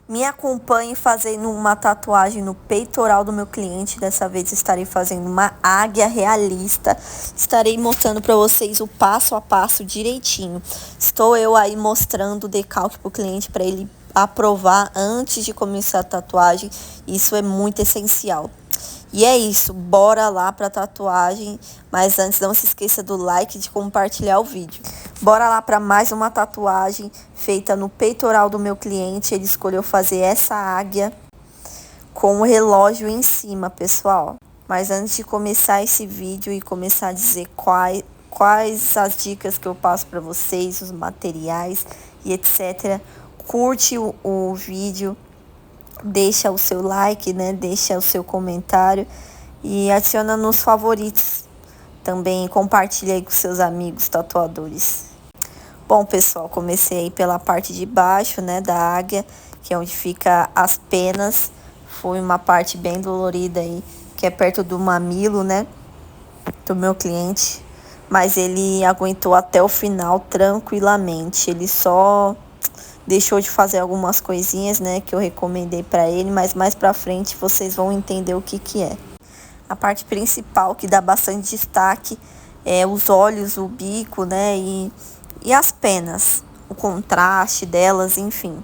Me acompanhe fazendo uma tatuagem no peitoral do meu cliente. Dessa vez estarei fazendo uma águia realista. Estarei mostrando para vocês o passo a passo direitinho. Estou eu aí mostrando o decalque para o cliente para ele aprovar antes de começar a tatuagem. Isso é muito essencial. E é isso, bora lá para a tatuagem, mas antes não se esqueça do like e de compartilhar o vídeo. Bora lá para mais uma tatuagem feita no peitoral do meu cliente. Ele escolheu fazer essa águia com o relógio em cima, pessoal. Mas antes de começar esse vídeo e começar a dizer quais as dicas que eu passo para vocês, os materiais e etc., curte o vídeo. Deixa o seu like, né? Deixa o seu comentário e adiciona nos favoritos. Também compartilha aí com seus amigos tatuadores. Bom, pessoal, comecei aí pela parte de baixo, né, da águia, que é onde fica as penas. Foi uma parte bem dolorida aí, que é perto do mamilo, né, do meu cliente. Mas ele aguentou até o final tranquilamente. Ele só deixou de fazer algumas coisinhas, né, que eu recomendei para ele, mas mais pra frente vocês vão entender o que é. A parte principal que dá bastante destaque é os olhos, o bico, né, e as penas, o contraste delas, enfim.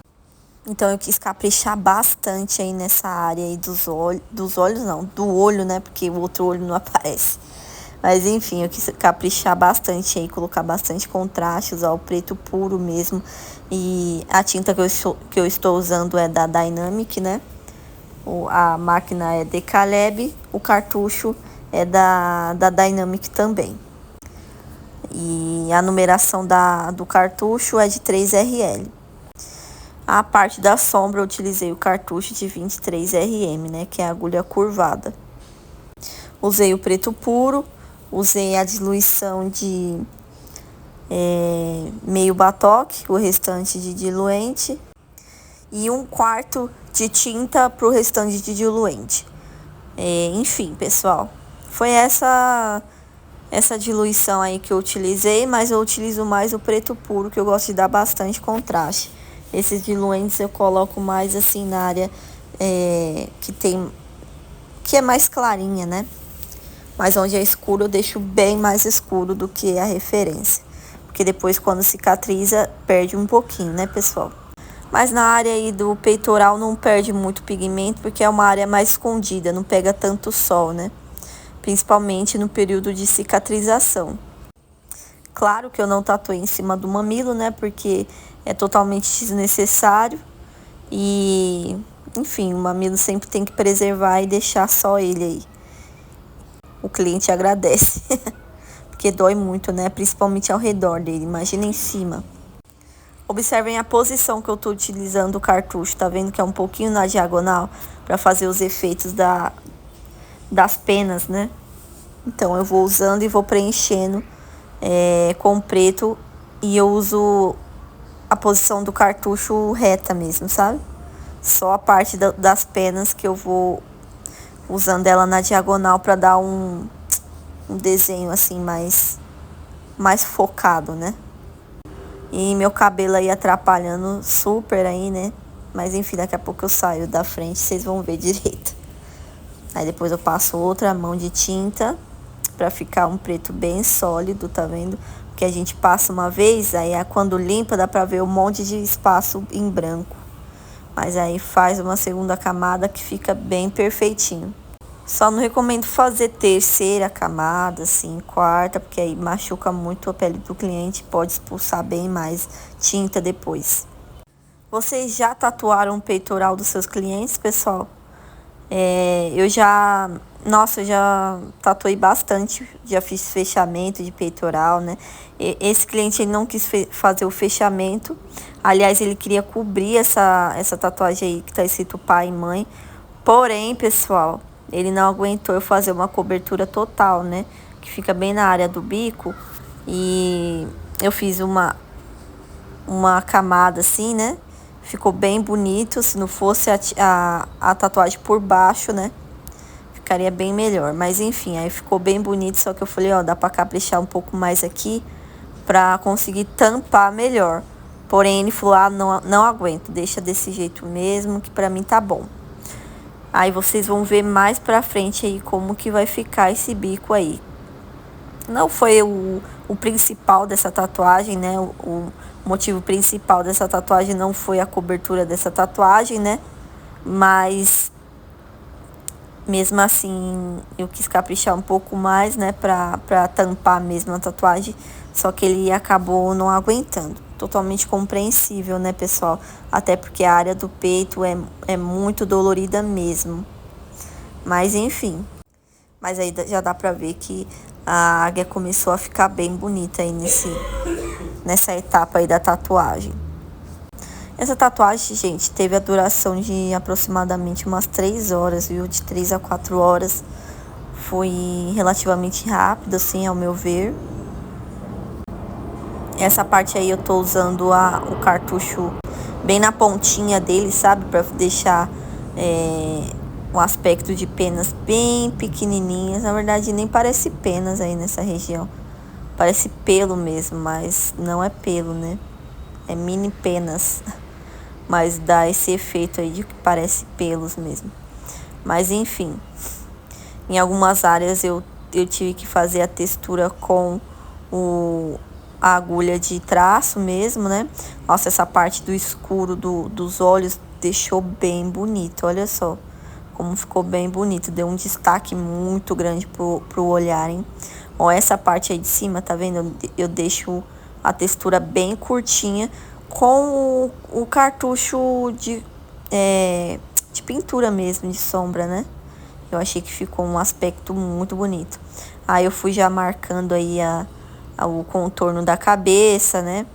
Então eu quis caprichar bastante aí nessa área aí dos olhos não, do olho, né, porque o outro olho não aparece. Mas enfim, eu quis caprichar bastante aí, colocar bastante contraste, usar o preto puro mesmo. E a tinta que eu estou usando é da Dynamic, né? A máquina é Decaleb, o cartucho é da Dynamic também. E a numeração do cartucho é de 3RL. A parte da sombra eu utilizei o cartucho de 23RM, né? Que é a agulha curvada. Usei o preto puro. Usei a diluição de meio batoque, o restante de diluente. E 1/4 de tinta para o restante de diluente. Enfim, pessoal, foi essa diluição aí que eu utilizei, mas eu utilizo mais o preto puro, que eu gosto de dar bastante contraste. Esses diluentes eu coloco mais assim na área que é mais clarinha, né? Mas onde é escuro eu deixo bem mais escuro do que a referência. Porque depois quando cicatriza perde um pouquinho, né, pessoal? Mas na área aí do peitoral não perde muito pigmento, porque é uma área mais escondida, não pega tanto sol, né? Principalmente no período de cicatrização. Claro que eu não tatuei em cima do mamilo, né? Porque é totalmente desnecessário. E, enfim, o mamilo sempre tem que preservar e deixar só ele aí. O cliente agradece, porque dói muito, né? Principalmente ao redor dele, imagina em cima. Observem a posição que eu tô utilizando o cartucho, tá vendo que é um pouquinho na diagonal para fazer os efeitos das penas, né? Então eu vou usando e vou preenchendo com preto, e eu uso a posição do cartucho reta mesmo, sabe? Só a parte das penas que eu vou usando ela na diagonal para dar um desenho assim mais focado, né? E meu cabelo aí atrapalhando super aí, né? Mas enfim, daqui a pouco eu saio da frente, vocês vão ver direito. Aí depois eu passo outra mão de tinta para ficar um preto bem sólido, tá vendo? Porque a gente passa uma vez, aí quando limpa dá para ver um monte de espaço em branco. Mas aí faz uma segunda camada que fica bem perfeitinho. Só não recomendo fazer terceira camada, assim, quarta, porque aí machuca muito a pele do cliente, pode expulsar bem mais tinta depois. Vocês já tatuaram o peitoral dos seus clientes, pessoal? Eu já tatuei bastante, já fiz fechamento de peitoral, né? Esse cliente ele não quis fazer o fechamento, aliás, ele queria cobrir essa tatuagem aí que tá escrito pai e mãe, porém, pessoal, ele não aguentou eu fazer uma cobertura total, né? Que fica bem na área do bico, e eu fiz uma camada assim, né? Ficou bem bonito. Se não fosse a tatuagem por baixo, né? Ficaria bem melhor. Mas enfim, aí ficou bem bonito. Só que eu falei, ó, dá pra caprichar um pouco mais aqui pra conseguir tampar melhor. Porém, ele falou, não aguento, deixa desse jeito mesmo, que pra mim tá bom. Aí vocês vão ver mais pra frente aí como que vai ficar esse bico aí. Não foi o principal dessa tatuagem, né? O motivo principal dessa tatuagem não foi a cobertura dessa tatuagem, né? Mas mesmo assim eu quis caprichar um pouco mais, né? Pra tampar mesmo a tatuagem. Só que ele acabou não aguentando. Totalmente compreensível, né, pessoal? Até porque a área do peito é muito dolorida mesmo. Mas enfim. Mas aí já dá pra ver que a águia começou a ficar bem bonita aí nessa etapa aí da tatuagem. Essa tatuagem, gente, teve a duração de aproximadamente umas 3 horas, viu? De 3 a 4 horas. Foi relativamente rápido, assim, ao meu ver. Essa parte aí eu tô usando o cartucho bem na pontinha dele, sabe? Pra deixar um aspecto de penas bem pequenininhas. Na verdade, nem parece penas aí nessa região. Parece pelo mesmo, mas não é pelo, né? É mini penas. Mas dá esse efeito aí de que parece pelos mesmo. Mas enfim, em algumas áreas eu tive que fazer a textura com a agulha de traço mesmo, né? Nossa, essa parte do escuro dos olhos deixou bem bonito, olha só. Como ficou bem bonito, deu um destaque muito grande pro olhar, hein? Ó, essa parte aí de cima, tá vendo? Eu deixo a textura bem curtinha com o cartucho de pintura mesmo, de sombra, né? Eu achei que ficou um aspecto muito bonito. Aí eu fui já marcando aí o contorno da cabeça, né?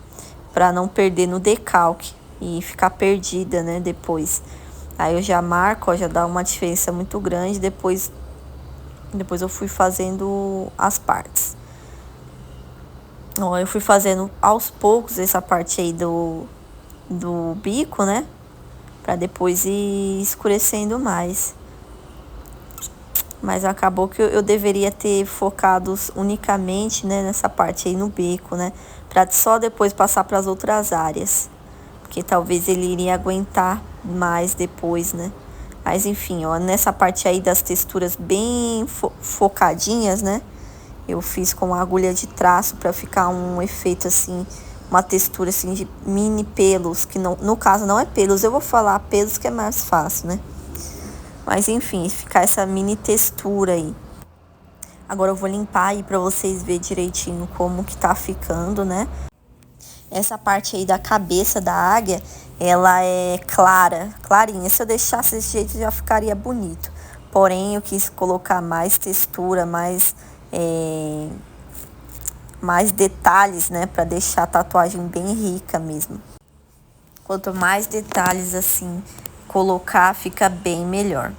Pra não perder no decalque e ficar perdida, né? Depois. Aí eu já marco, ó, já dá uma diferença muito grande. Depois eu fui fazendo as partes. Ó, eu fui fazendo aos poucos essa parte aí do bico, né? Pra depois ir escurecendo mais. Mas acabou que eu deveria ter focado unicamente, né, nessa parte aí no bico, né? Pra só depois passar para as outras áreas. Porque talvez ele iria aguentar mais depois, né? Mas enfim, ó, nessa parte aí das texturas bem focadinhas, né? Eu fiz com a agulha de traço para ficar um efeito assim, uma textura assim de mini pelos, que não, no caso não é pelos, eu vou falar pelos que é mais fácil, né? Mas enfim, ficar essa mini textura aí. Agora eu vou limpar aí para vocês verem direitinho como que tá ficando, né? Essa parte aí da cabeça da águia, ela é clarinha. Se eu deixasse desse jeito já ficaria bonito. Porém, eu quis colocar mais textura, mais detalhes, né? Pra deixar a tatuagem bem rica mesmo. Quanto mais detalhes assim colocar, fica bem melhor.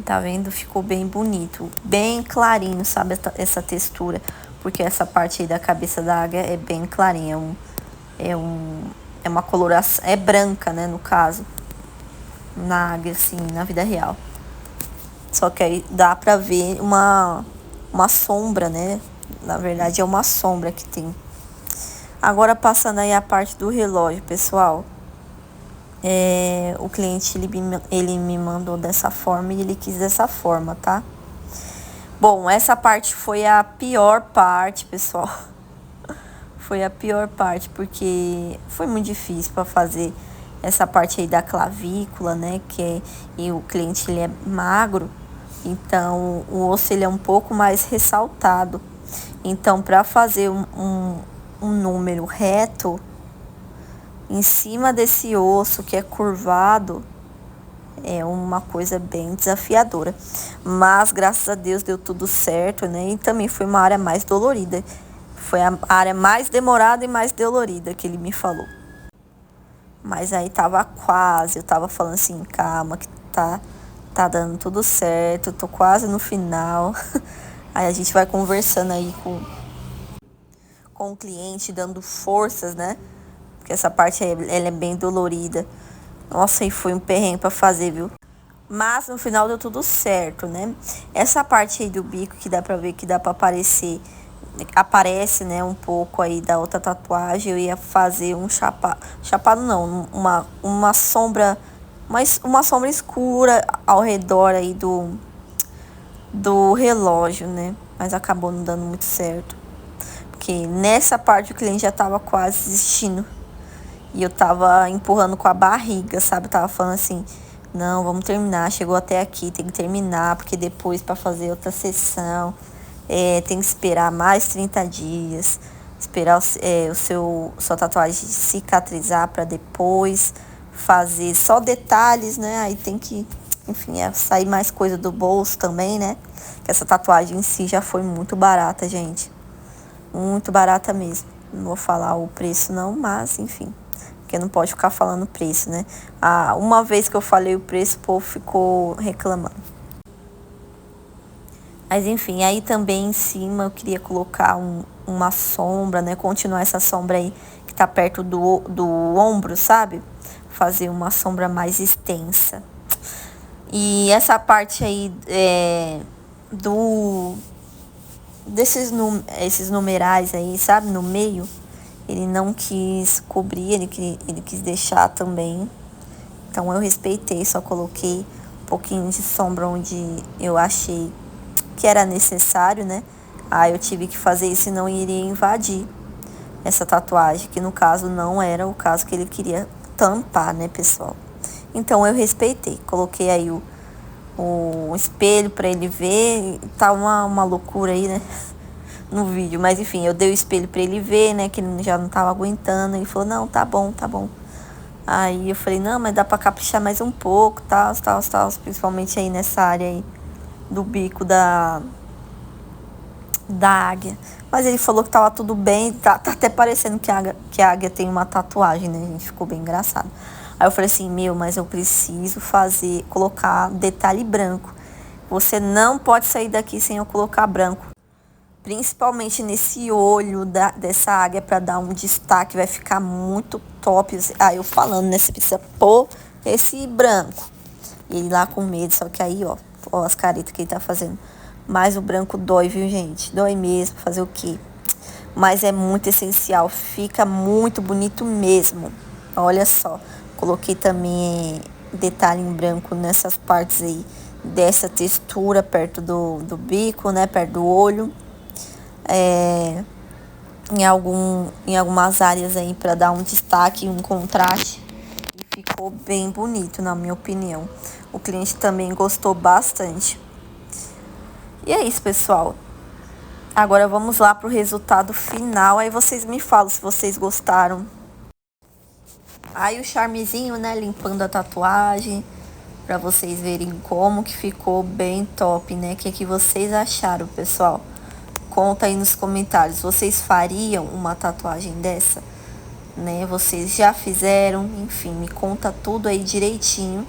Tá vendo? Ficou bem bonito. Bem clarinho, sabe? Essa textura. Porque essa parte aí da cabeça da águia é bem clarinha. É uma coloração. É branca, né? No caso. Na águia, assim, na vida real. Só que aí dá pra ver uma sombra, né? Na verdade é uma sombra que tem. Agora passando aí a parte do relógio, pessoal. O cliente ele me mandou dessa forma e ele quis dessa forma, tá? Bom, essa parte foi a pior parte, pessoal. Foi a pior parte, porque foi muito difícil para fazer essa parte aí da clavícula, né? E o cliente ele é magro, então o osso ele é um pouco mais ressaltado. Então, para fazer um número reto em cima desse osso que é curvado, é uma coisa bem desafiadora. Mas, graças a Deus, deu tudo certo, né? E também foi uma área mais dolorida. Foi a área mais demorada e mais dolorida que ele me falou. Mas aí tava quase, eu tava falando assim, calma, que tá dando tudo certo, tô quase no final. Aí a gente vai conversando aí com o cliente, dando forças, né? Porque essa parte aí, ela é bem dolorida. Nossa, e foi um perrengue pra fazer, viu? Mas no final deu tudo certo, né? Essa parte aí do bico que dá pra ver, que dá pra aparecer aparece, né, um pouco aí da outra tatuagem, eu ia fazer um chapado não, uma sombra, mas uma sombra escura ao redor aí do relógio, né? Mas acabou não dando muito certo. Porque nessa parte o cliente já tava quase desistindo. E eu tava empurrando com a barriga, sabe? Eu tava falando assim, não, vamos terminar, chegou até aqui, tem que terminar, porque depois para fazer outra sessão, tem que esperar mais 30 dias, esperar sua tatuagem cicatrizar para depois fazer só detalhes, né? Aí tem que, enfim, sair mais coisa do bolso também, né? Que essa tatuagem em si já foi muito barata, gente. Muito barata mesmo. Não vou falar o preço não, mas enfim. Porque não pode ficar falando preço, né? Uma vez que eu falei o preço, o povo ficou reclamando. Mas enfim, aí também em cima eu queria colocar uma sombra, né? Continuar essa sombra aí que tá perto do ombro, sabe? Fazer uma sombra mais extensa. E essa parte aí do esses numerais aí, sabe, no meio, ele não quis cobrir, ele quis deixar também. Então eu respeitei, só coloquei um pouquinho de sombra onde eu achei que era necessário, né? Aí eu tive que fazer isso, senão iria invadir essa tatuagem, que no caso não era o caso que ele queria tampar, né, pessoal? Então eu respeitei, coloquei aí o espelho para ele ver, tá uma loucura aí, né, no vídeo, mas enfim, eu dei o espelho para ele ver, né, que ele já não tava aguentando, ele falou, não, tá bom, tá bom. Aí eu falei, não, mas dá pra caprichar mais um pouco, tal, principalmente aí nessa área aí do bico da águia. Mas ele falou que tava tudo bem, tá até parecendo que a águia tem uma tatuagem, né, gente, ficou bem engraçado. Aí eu falei assim, mas eu preciso colocar detalhe branco. Você não pode sair daqui sem eu colocar branco. Principalmente nesse olho dessa águia para dar um destaque, vai ficar muito top. Aí eu falando, né, você precisa pôr esse branco. E ele lá com medo, só que aí, ó as caretas que ele tá fazendo. Mas o branco dói, viu, gente? Dói mesmo, fazer o quê? Mas é muito essencial, fica muito bonito mesmo. Olha só, coloquei também detalhe em branco nessas partes aí dessa textura perto do bico, né, perto do olho. Em algumas áreas aí para dar um destaque, um contraste. E ficou bem bonito, na minha opinião. O cliente também gostou bastante. E é isso, pessoal. Agora vamos lá pro resultado final. Aí vocês me falam se vocês gostaram. Aí o charmezinho, né, limpando a tatuagem, para vocês verem como que ficou bem top, né? O que vocês acharam, pessoal? Conta aí nos comentários. Vocês fariam uma tatuagem dessa? Né? Vocês já fizeram? Enfim, me conta tudo aí direitinho.